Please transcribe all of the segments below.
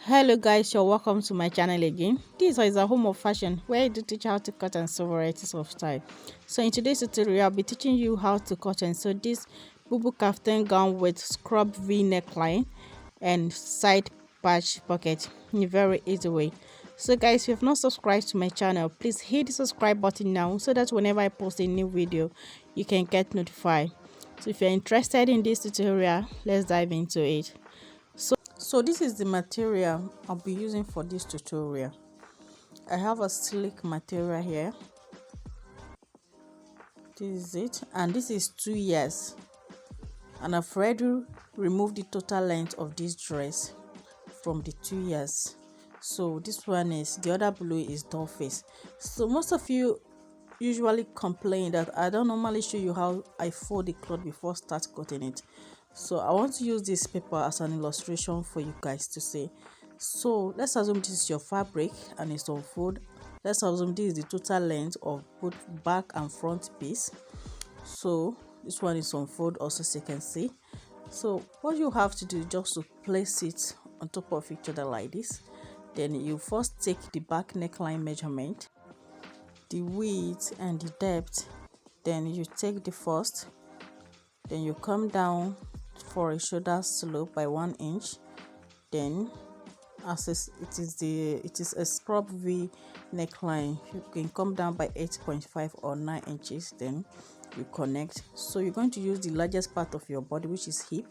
Hello guys, you're welcome to my channel again. This is a home of fashion where I do teach how to cut and sew varieties of style. So in today's tutorial, I'll be teaching you how to cut and sew this bubu kaftan gown with scrub V neckline and side patch pocket in a very easy way. So guys, if you have not subscribed to my channel, please hit the subscribe button now so that whenever I post a new video, you can get notified. So if you're interested in this tutorial, let's dive into it. So this is the material I'll be using for this tutorial. I have a silk material here. This is it, and this is 2 years, and I've already removed the total length of this dress from the 2 years. So this one is the other blue is doll face. So most of you usually complain that I don't normally show you how I fold the cloth before start cutting it. So I want to use this paper as an illustration for you guys to see. So let's assume this is your fabric and it's on fold. Let's assume this is the total length of both back and front piece. So this one is on fold also, as you can see. So what you have to do is just to place it on top of each other like this. Then you first take the back neckline measurement, the width and the depth. Then you take the first, then you come down for a shoulder slope by 1 inch. Then as it is a scrub V neckline, you can come down by 8.5 or 9 inches. Then you connect. So you're going to use the largest part of your body, which is hip.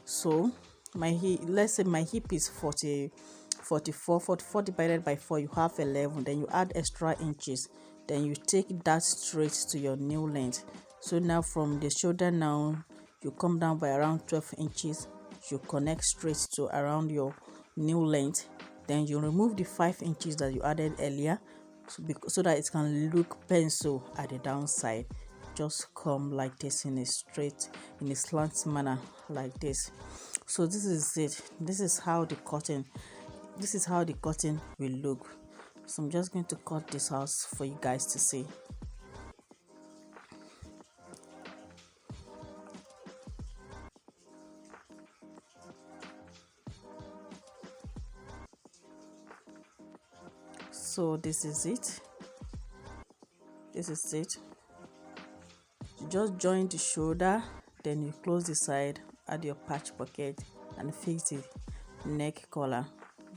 So my hip, let's say my hip is 44 divided by 4, you have 11. Then you add extra inches, then you take that straight to your new length. So now from the shoulder, now you come down by around 12 inches, you connect straight to around your new length. Then you remove the 5 inches that you added earlier, so that it can look pencil at the downside. Just come like this in a slant manner like this. So this is it. This is how the cotton will look. So I'm just going to cut this out for you guys to see. So this is it. You just join the shoulder, then you close the side, add your patch pocket and fix the neck collar.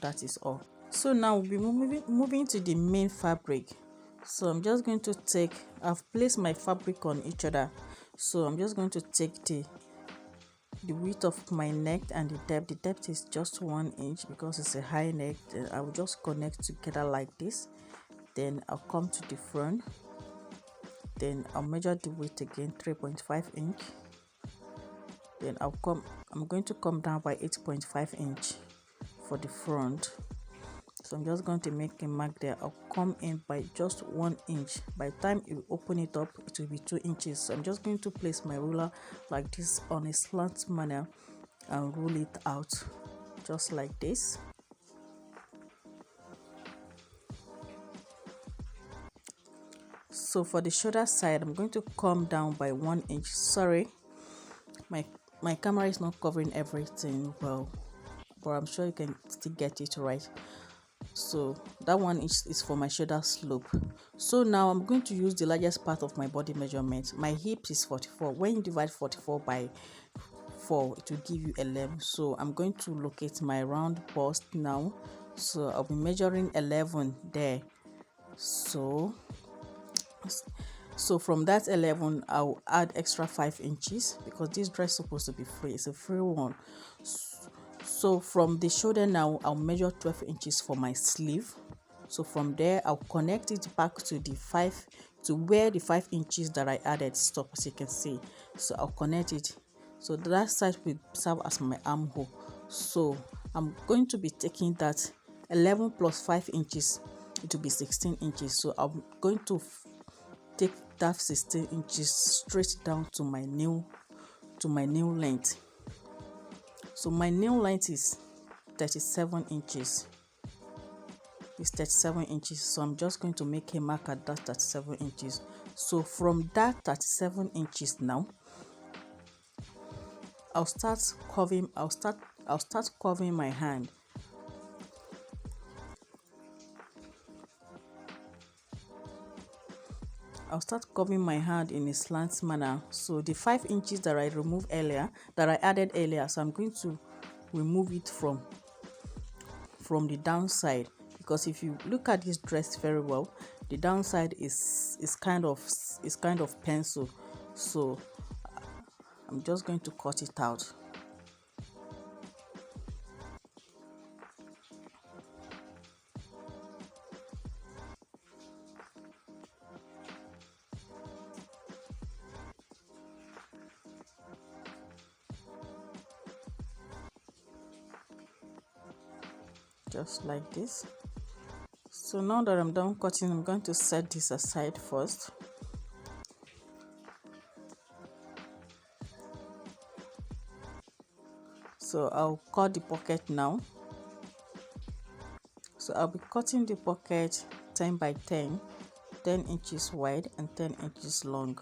That is all. So now we'll be moving to the main fabric. So I'm just going to take, I've placed my fabric on each other, so I'm just going to take the width of my neck and the depth is just 1 inch because it's a high neck. Then I will just connect together like this. Then I'll come to the front, then I'll measure the width again, 3.5 inch. Then I'm going to come down by 8.5 inch for the front. So I'm just going to make a mark there. I'll come in by just 1 inch. By the time you open it up, it will be 2 inches. So I'm just going to place my ruler like this on a slant manner and roll it out just like this. So for the shoulder side, I'm going to come down by 1 inch. Sorry, my camera is not covering everything well, but I'm sure you can still get it right. So that one is for my shoulder slope. So now I'm going to use the largest part of my body measurement. My hip is 44. When you divide 44 by 4, it will give you 11. So I'm going to locate my round bust now. So I'll be measuring 11 there. So from that 11, I'll add extra 5 inches because this dress is supposed to be free. It's a free one. So from the shoulder now, I'll measure 12 inches for my sleeve. So from there, I'll connect it back to where the 5 inches that I added stop, as you can see. So I'll connect it. So that side will serve as my armhole. So I'm going to be taking that 11 plus 5 inches, it will be 16 inches. So I'm going to take that 16 inches straight down to my new length. So my new length is 37 inches. It's 37 inches. So I'm just going to make a mark at that 37 inches. So from that 37 inches now, I'll start curving my hand I'll start curving my hand in a slant manner. So the 5 inches that I removed earlier, that I added earlier, so I'm going to remove it from the downside, because if you look at this dress very well, the downside is kind of pencil. So I'm just going to cut it out. Just like this. So now that I'm done cutting, I'm going to set this aside first. So I'll cut the pocket now. So I'll be cutting the pocket 10 by 10, 10 inches wide and 10 inches long.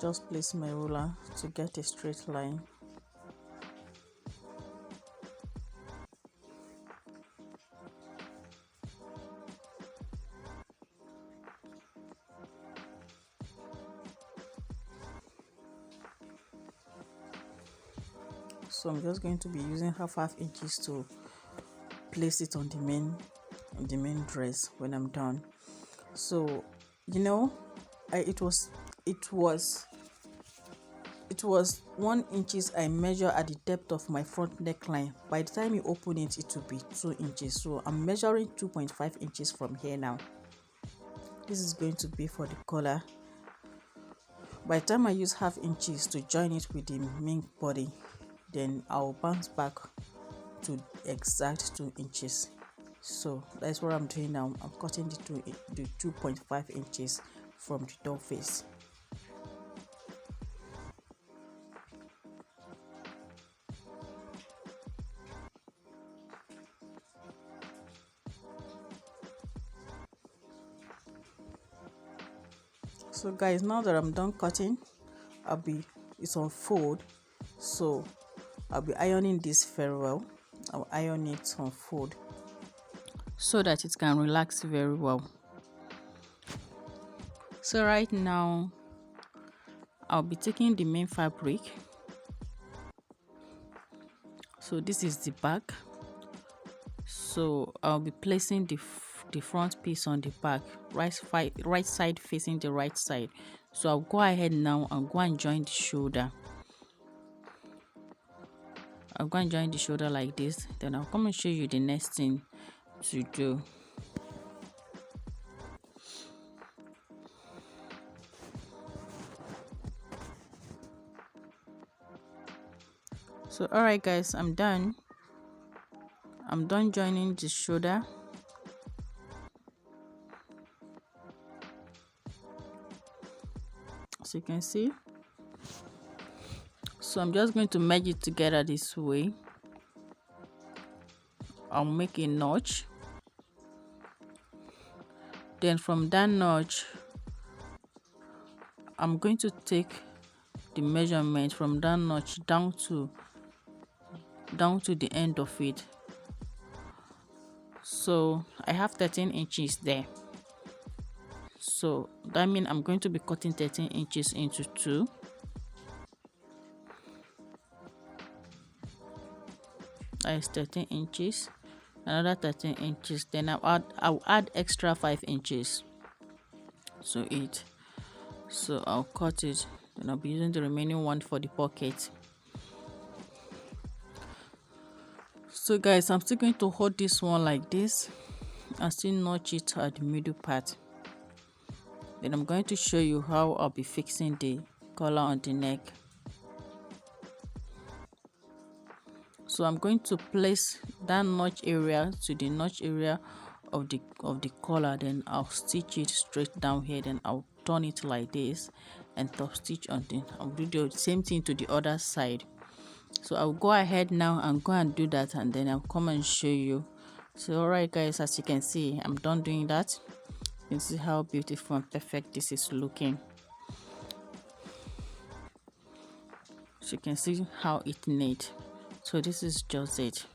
Just place my ruler to get a straight line. So I'm just going to be using half inches to place it on the main dress when I'm done. So it was 1 inches I measure at the depth of my front neckline. By the time you open it, it will be 2 inches. So I'm measuring 2.5 inches from here now. This is going to be for the collar. By the time I use half inches to join it with the main body, then I'll bounce back to exact 2 inches. So that's what I'm doing now. I'm cutting the 2.5 inches from the door face. So guys, now that I'm done cutting, it's on fold, so I'll be ironing this very well. I'll iron it on fold so that it can relax very well. So right now I'll be taking the main fabric. So this is the back. So I'll be placing the front piece on the back, right side facing the right side. So I'll go ahead now and go and join the shoulder. I'll go and join the shoulder like this. Then I'll come and show you the next thing to do. So alright guys, I'm done joining the shoulder. As you can see, so I'm just going to merge it together this way. I'll make a notch, then from that notch I'm going to take the measurement from that notch down to the end of it. So I have 13 inches there, so that means I'm going to be cutting 13 inches into 2. That is 13 inches, another 13 inches, then I'll add extra 5 inches to it. So I'll cut it, then I'll be using the remaining one for the pocket. So guys, I'm still going to hold this one like this and still notch it at the middle part. Then I'm going to show you how I'll be fixing the collar on the neck. So I'm going to place that notch area to the notch area of the collar, then I'll stitch it straight down here, then I'll turn it like this and top stitch on it. I'll do the same thing to the other side. So I'll go ahead now and go and do that, and then I'll come and show you. So alright guys, as you can see, I'm done doing that. You can see how beautiful and perfect this is looking. So you can see how it neat. So this is just it.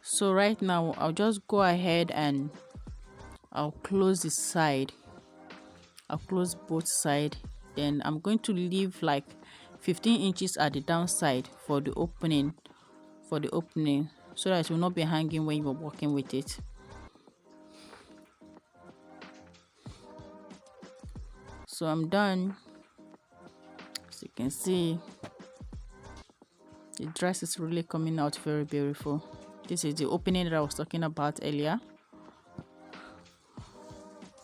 So right now I'll just go ahead and I'll close the side. I'll close both sides. Then I'm going to leave like 15 inches at the downside for the opening, so that it will not be hanging when you're working with it. So I'm done. As you can see, the dress is really coming out very beautiful. This is the opening that I was talking about earlier.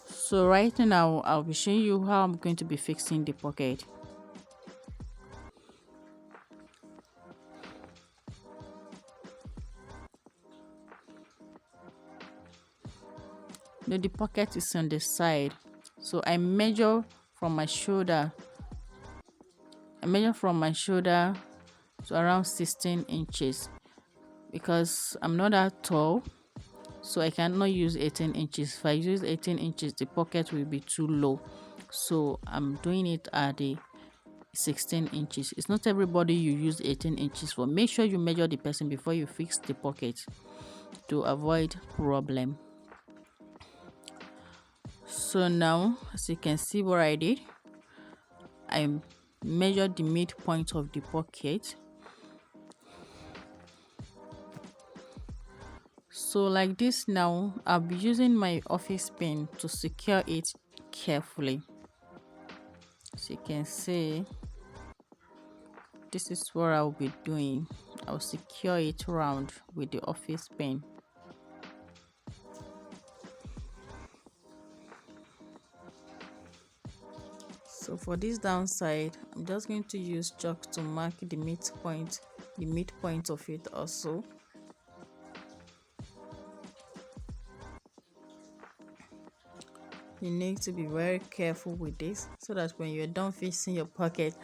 So right now I'll be showing you how I'm going to be fixing the pocket. Now the pocket is on the side, so I measure from my shoulder. To around 16 inches because I'm not that tall, so I cannot use 18 inches. If I use 18 inches, the pocket will be too low, so I'm doing it at the 16 inches. It's not everybody you use 18 inches for. Make sure you measure the person before you fix the pocket to avoid problem. So now, as you can see what I did, I measured the midpoint of the pocket. So like this, now I'll be using my office pin to secure it carefully. As you can see, this is what I'll be doing. I'll secure it round with the office pin. So for this downside, I'm just going to use chalk to mark the midpoint of it also. You need to be very careful with this so that when you're done fixing your pocket,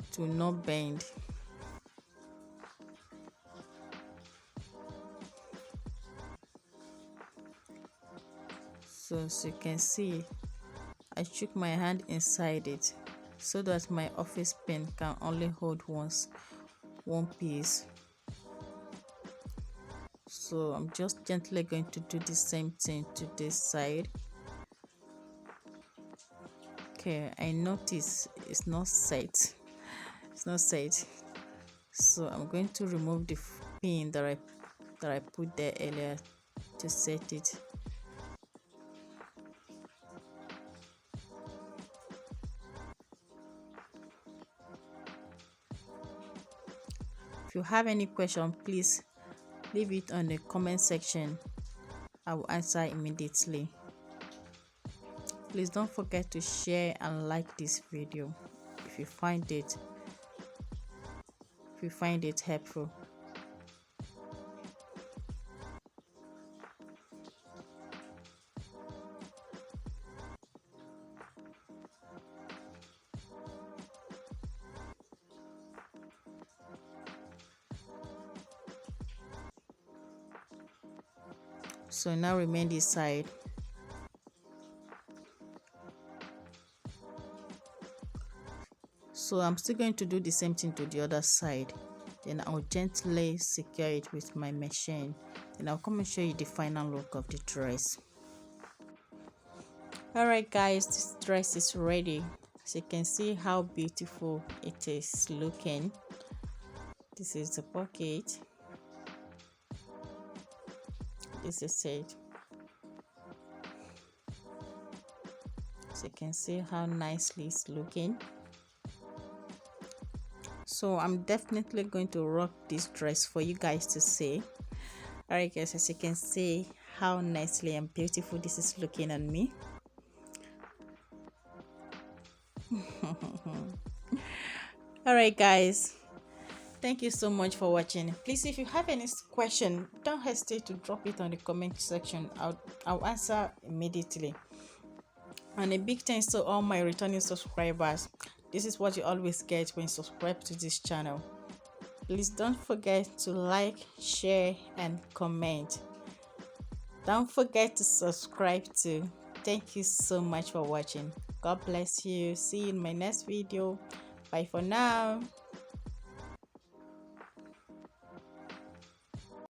it will not bend. So as you can see, I shook my hand inside it so that my office pen can only hold one piece. So I'm just gently going to do the same thing to this side. Okay, I notice it's not set. So I'm going to remove the pin that I put there earlier to set it. If you have any question, please leave it on the comment section. I will answer immediately. Please don't forget to share and like this video if you find it helpful. So now remain this side. So I'm still going to do the same thing to the other side. Then I'll gently secure it with my machine. Then I'll come and show you the final look of the dress. Alright guys, this dress is ready. As you can see how beautiful it is looking. This is the pocket. This is it. So you can see how nicely it's looking. So I'm definitely going to rock this dress for you guys to see. Alright guys, as you can see how nicely and beautiful this is looking on me. Alright guys, thank you so much for watching. Please, if you have any question, don't hesitate to drop it on the comment section. I'll answer immediately. And a big thanks to all my returning subscribers. This is what you always get when you subscribe to this channel. Please don't forget to like, share and comment. Don't forget to subscribe too. Thank you so much for watching. God bless you. See you in my next video. Bye for now.